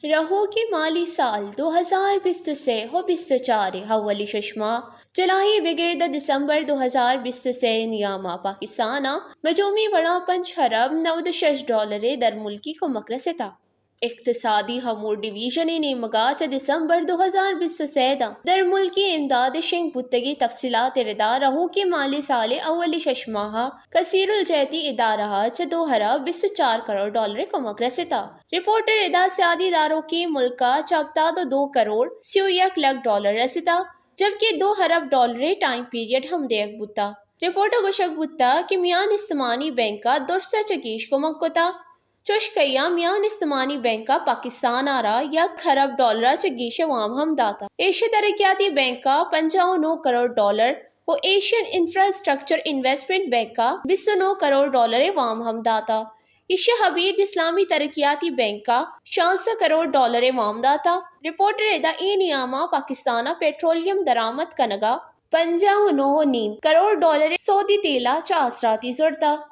رہو کہ مالی سال 2023 ہو 24 حوالی ششما جلائی بگرد دسمبر 2023 نیامہ پاکستانہ مجموعی بڑا 5 ارب 96 ڈالر در ملکی کو مکرستا اقتصادی ہمور ڈویژن نے مگاچ دسمبر 2023 دا در ملکی امداد شنگ بتگی تفصیلات ردا رہو کی مالی سال اولی ششماہا کثیر الجہتی ادارہ 2 ارب 24 کروڑ ڈالر کو مکرستا رپورٹر ادا سیادی اداروں کی ملکہ چپتا 2 کروڑ 61 لاکھ ڈالر رستا جبکہ 2 ارب ڈالر ٹائم پیریڈ ہم دیکھ بتا رپورٹر گوشک بتا کہ میان استمانی بینکا درسا چکیش کو مکتا چوشکیا میان استمانی بینکا پاکستان آرا 1 ارب ڈالر چگیش وام ہم داتا ایشیا ترقیاتی بینکا 95 کروڑ ڈالر و ایشین انفراسٹرکچر انویسٹمنٹ بینکا 29 کروڑ ڈالر وام ہم داتا ایشیا حبیب اسلامی ترقیاتی بینکا 66 کروڑ ڈالر وام داتا رپورٹر ادا ای نیامہ پاکستانہ پیٹرولیم درآمد کنگا 59.5 کروڑ ڈالر سعودی تیلہ چا اثراتی زرتا